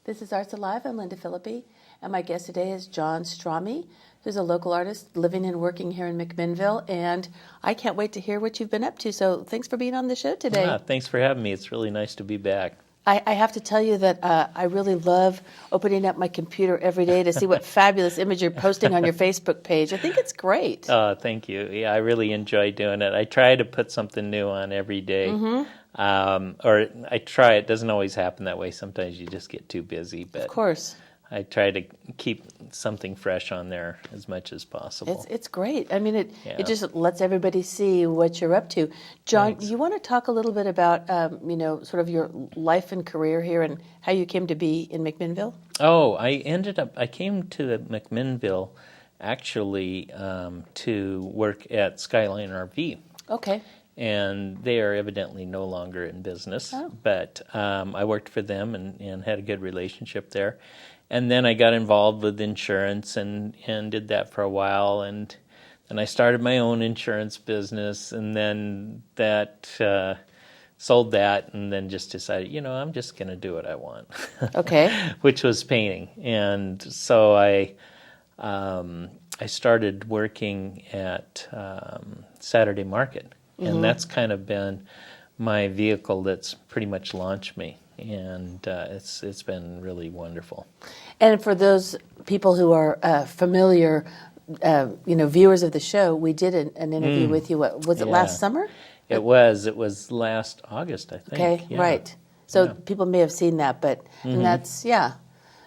This is Arts Alive. I'm Linda Philippi, and my guest today is John Strami, who's a local artist living and working here in McMinnville, and I can't wait to hear what you've been up to, so thanks for being on the show today. Thanks for having me. It's really nice to be back. I have to tell you that I really love opening up my computer every day to see what fabulous image you're posting on your Facebook page. I think it's great. Thank you. Yeah, I really enjoy doing it. I try to put something new on every day. Or I try. It doesn't always happen that way. Sometimes you just get too busy. But of course. I try to keep something fresh on there as much as possible. It's great. I mean, it just lets everybody see what you're up to. John, Thanks. you want to talk a little bit about, sort of your life and career here and how you came to be in McMinnville? Oh, I came to McMinnville actually to work at Skyline RV. Okay. And they are evidently no longer in business. Oh. But I worked for them and had a good relationship there. And then I got involved with insurance and did that for a while. And then I started my own insurance business, and then that sold that, and then just decided, I'm just going to do what I want. Okay. Which was painting. And so I started working at Saturday Market. And that's kind of been my vehicle that's pretty much launched me, and it's been really wonderful. And for those people who are familiar, viewers of the show, we did an interview with you. What was it, last summer? It was last August, I think. Okay, yeah. right. So people may have seen that, but and that's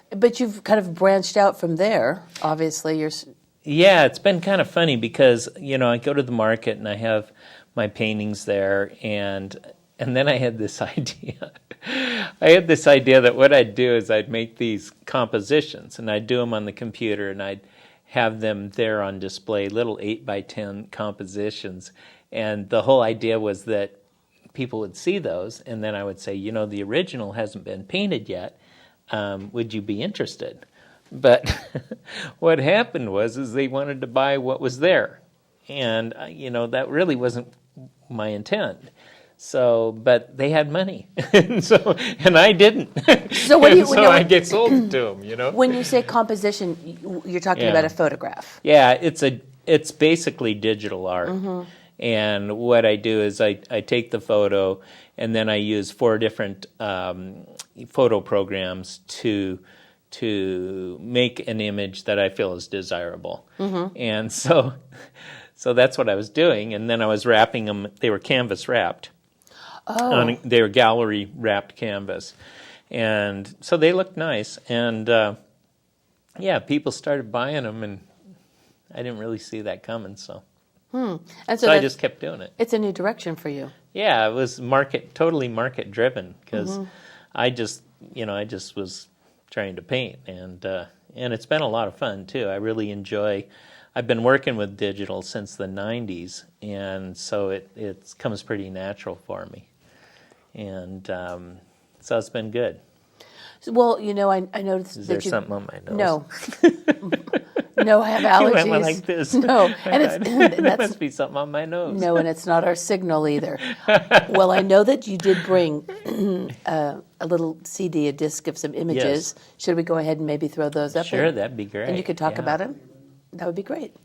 But you've kind of branched out from there. Obviously, Yeah, it's been kind of funny because I go to the market and I have my paintings there, and then I had this idea. I had this idea that what I'd do is I'd make these compositions, and I'd do them on the computer, and I'd have them there on display, little 8x10 compositions. And the whole idea was that people would see those, and then I would say, the original hasn't been painted yet. Would you be interested? But what happened was they wanted to buy what was there. And, that really wasn't my intent. So, but they had money, and I didn't. So what do you? I get sold it to them, When you say composition, you're talking about a photograph. Yeah, it's basically digital art. And what I do is I take the photo, and then I use 4 different photo programs to make an image that I feel is desirable. And so that's what I was doing, and then I was wrapping them. They were canvas wrapped. Oh. They were gallery wrapped canvas, and so they looked nice. And people started buying them, and I didn't really see that coming. So And so I just kept doing it. It's a new direction for you. Yeah, it was totally market driven, because I just was trying to paint, and it's been a lot of fun too. I really enjoy. I've been working with digital since the 90s, and so it comes pretty natural for me, and so it's been good. Well, I noticed Is that there something on my nose? No. No, I have allergies. You went like this. No, and there must be something on my nose. No, and it's not our signal either. Well, I know that you did bring a little CD, a disc of some images. Yes. Should we go ahead and maybe throw those up? Sure, that'd be great. And you could talk about them? That would be great.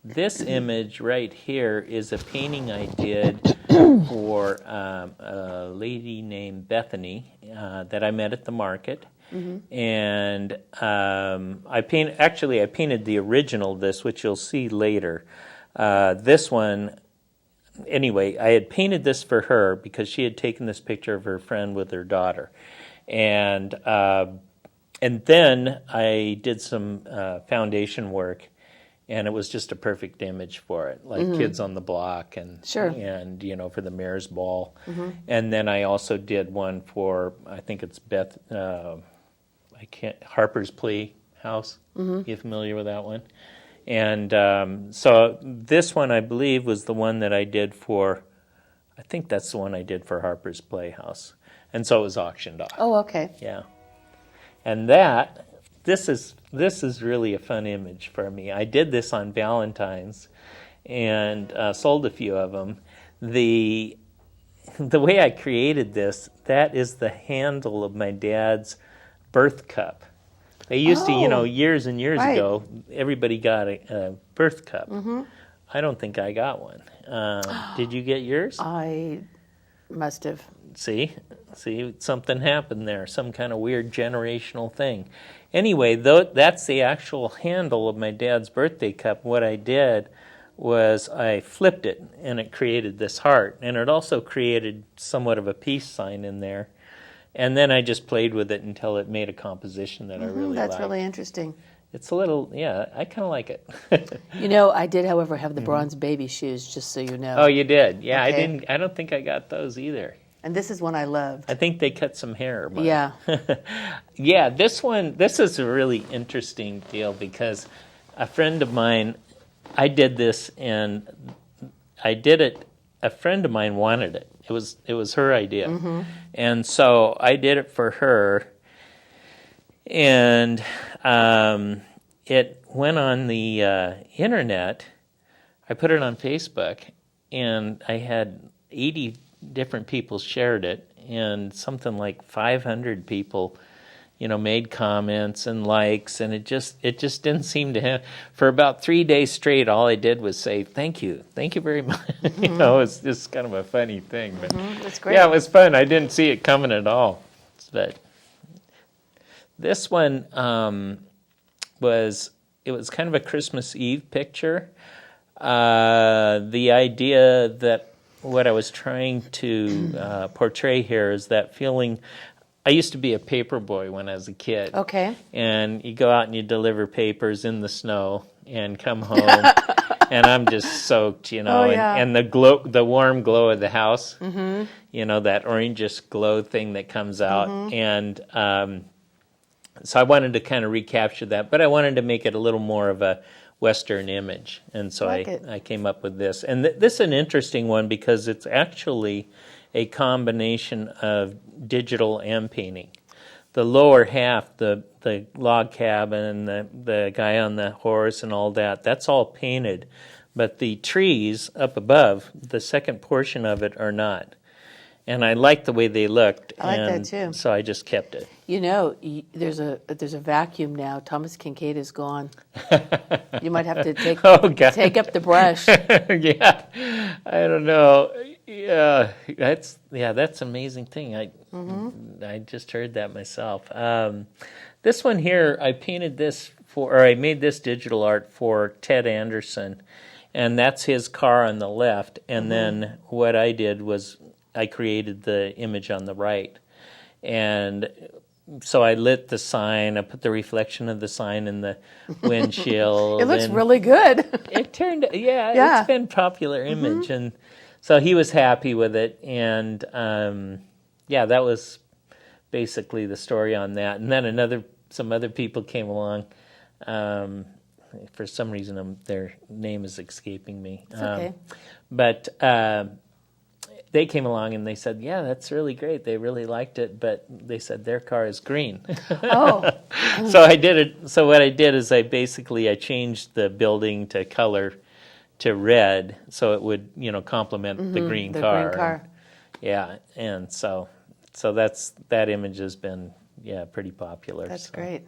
This image right here is a painting I did for a lady named Bethany that I met at the market. And I painted the original of this, which you'll see later. This one, anyway, I had painted this for her because she had taken this picture of her friend with her daughter. And then I did some foundation work, and it was just a perfect image for it, like Kids on the Block, and for the Mayor's Ball. And then I also did one for, I think it's Harper's Playhouse. You familiar with that one? And so this one, I believe, was the one that I did for, I think that's the one I did for Harper's Playhouse. And so it was auctioned off. Oh, okay. Yeah. And this is really a fun image for me. I did this on Valentine's and sold a few of them. The way I created this, that is the handle of my dad's birth cup. They used to, Oh, years and years right. ago, everybody got a birth cup. Mm-hmm. I don't think I got one. Did you get yours? I must have. See, something happened there, some kind of weird generational thing. Anyway, that's the actual handle of my dad's birthday cup. What I did was I flipped it, and it created this heart, and it also created somewhat of a peace sign in there. And then I just played with it until it made a composition that I really liked. That's really interesting. It's a little, I kind of like it. I did, however, have the bronze baby shoes, just so you know. Oh, you did? Yeah, Okay. I don't think I got those either. And this is one I loved. I think they cut some hair. But Yeah. yeah, this is a really interesting deal because a friend of mine, I did this and I did it, a friend of mine wanted it. It was her idea. Mm-hmm. And so I did it for her. And it went on the internet. I put it on Facebook, and I had 80 different people shared it, and something like 500 people, made comments and likes, and it just didn't seem to have. For about 3 days straight, all I did was say thank you very much. Mm-hmm. It's just kind of a funny thing, but That's great. yeah, it was fun. I didn't see it coming at all, but. This one was kind of a Christmas Eve picture. The idea that what I was trying to portray here is that feeling. I used to be a paper boy when I was a kid. Okay. And you go out and you deliver papers in the snow and come home, and I'm just soaked, Oh, yeah. and the warm glow of the house, that orangish glow thing that comes out, and. So I wanted to kind of recapture that, but I wanted to make it a little more of a Western image. And so I came up with this. And this is an interesting one because it's actually a combination of digital and painting. The lower half, the log cabin, the guy on the horse and all that, that's all painted. But the trees up above, the second portion of it, are not. And I liked the way they looked. I like that too. So I just kept it. There's a vacuum now. Thomas Kincaid is gone. You might have to take up the brush. Yeah, I don't know. Yeah, that's an amazing thing. I just heard that myself. This one here, I made this digital art for Ted Anderson, and that's his car on the left. And then what I did was I created the image on the right. And so I lit the sign, I put the reflection of the sign in the windshield. It looks really good. It turned, it's been a popular image. And so he was happy with it. And that was basically the story on that. And then some other people came along. For some reason, their name is escaping me. It's okay. But they came along and they said, yeah, that's really great. They really liked it, but they said their car is green. Oh. So I did it. So what I did is I changed the building to color to red so it would, complement the green car. Green car. Yeah, and so that image has been, pretty popular. That's great.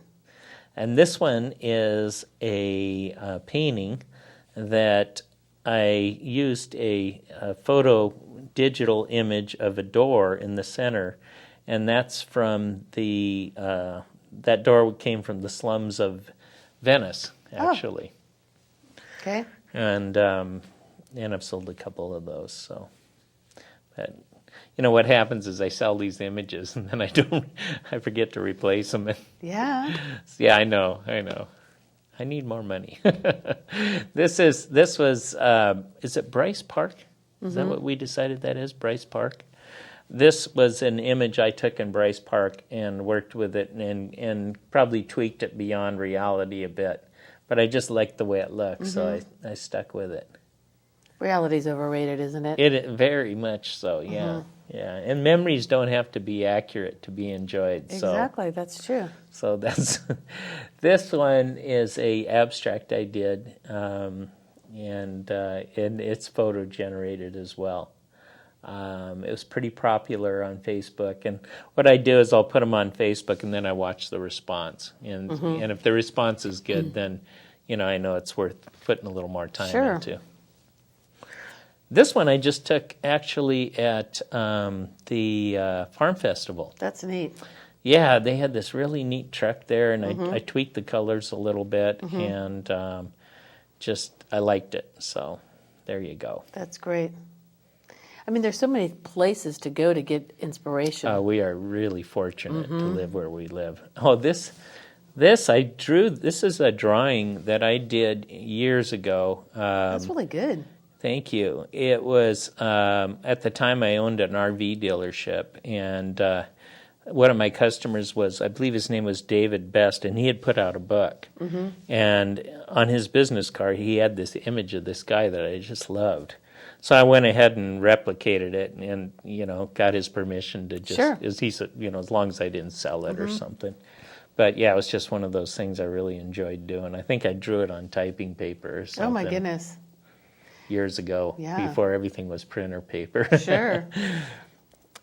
And this one is a painting that I used a photo digital image of a door in the center, and that's from that door came from the slums of Venice, actually. Oh. Okay. And I've sold a couple of those. So, but what happens is I sell these images and then I forget to replace them. Yeah. Yeah, I know. I need more money. Is it Bryce Park? Is that what we decided that is, Bryce Park? This was an image I took in Bryce Park and worked with it and probably tweaked it beyond reality a bit. But I just liked the way it looked, so I stuck with it. Reality's overrated, isn't it? It very much so, yeah. Yeah, and memories don't have to be accurate to be enjoyed. Exactly, that's true. So this one is a abstract I did, and it's photo generated as well. It was pretty popular on Facebook, and what I do is I'll put them on Facebook, and then I watch the response. And if the response is good, then I know it's worth putting a little more time Sure. into. This one I just took actually at the Farm Festival. That's neat. Yeah, they had this really neat truck there, and I tweaked the colors a little bit, and I liked it. So there you go. That's great. I mean, there's so many places to go to get inspiration. We are really fortunate to live where we live. Oh, this I drew. This is a drawing that I did years ago. That's really good. Thank you. It was at the time I owned an RV dealership, and one of my customers was, I believe his name was David Best, and he had put out a book. And on his business card, he had this image of this guy that I just loved. So I went ahead and replicated it, and got his permission to just, Sure. as he said, as long as I didn't sell it or something. But yeah, it was just one of those things I really enjoyed doing. I think I drew it on typing paper or something. Oh my goodness. Years ago, Yeah. before everything was printer paper. Sure.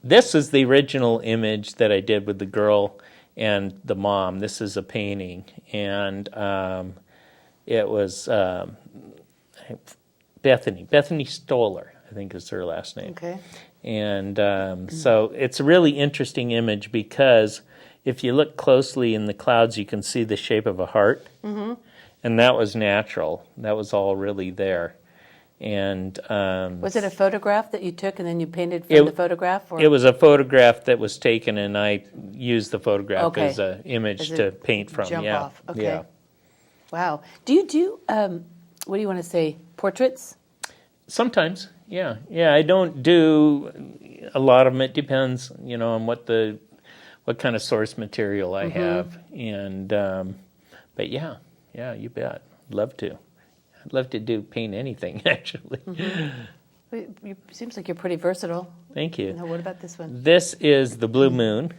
This is the original image that I did with the girl and the mom. This is a painting, and it was Bethany Stoller, I think is her last name. Okay. And so it's a really interesting image because if you look closely in the clouds, you can see the shape of a heart. And that was natural. That was all really there. And Was it a photograph that you took and then you painted from the photograph? Or? it was a photograph that was taken, and I used the photograph Okay. as an image As to a paint from. jump yeah. off. Okay. Yeah. Wow. Do you do, what do you want to say, portraits? Sometimes, yeah. I don't do a lot of them. It depends, on what kind of source material I have, and but yeah, you bet. Love to. I'd love to paint anything actually. Seems like you're pretty versatile. Thank you. Now, what about this one? This is the Blue Moon,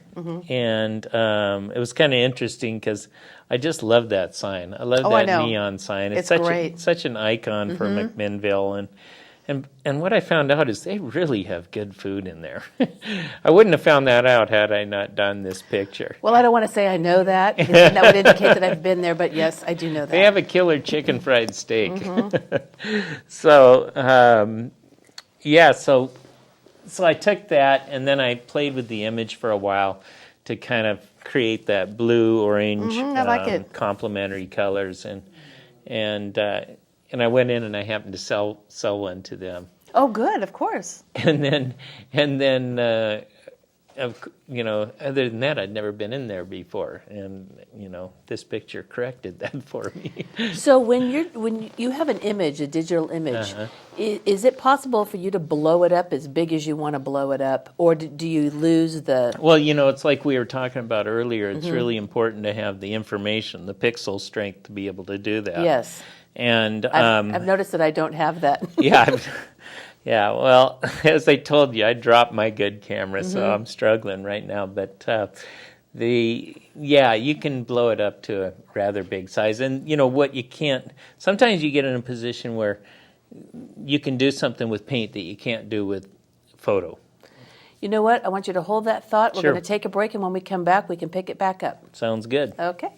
and it was kind of interesting because I just love that sign. I love I that know. neon sign. It's such great. such an icon for McMinnville, and what I found out is they really have good food in there. I wouldn't have found that out had I not done this picture. Well, I don't want to say I know that, because that would indicate that I've been there, but yes, I do know that. They have a killer chicken fried steak. So, so I took that, and then I played with the image for a while to kind of create that blue-orange I like it. complementary colors, and I went in and I happened to sell one to them, Oh, good, of course. and then other than that, I'd never been in there before, and this picture corrected that for me. So when you have an image, a digital image, is it possible for you to blow it up as big as you want to blow it up, or do you lose the? Well, it's like we were talking about earlier. It's really important to have the information, the pixel strength to be able to do that. Yes, And I've noticed that I don't have that. yeah. Well, as I told you, I dropped my good camera, so I'm struggling right now. But you can blow it up to a rather big size. And what you can't. Sometimes you get in a position where you can do something with paint that you can't do with photo. You know what? I want you to hold that thought. We're Sure. going to take a break, and when we come back, we can pick it back up. Sounds good. Okay.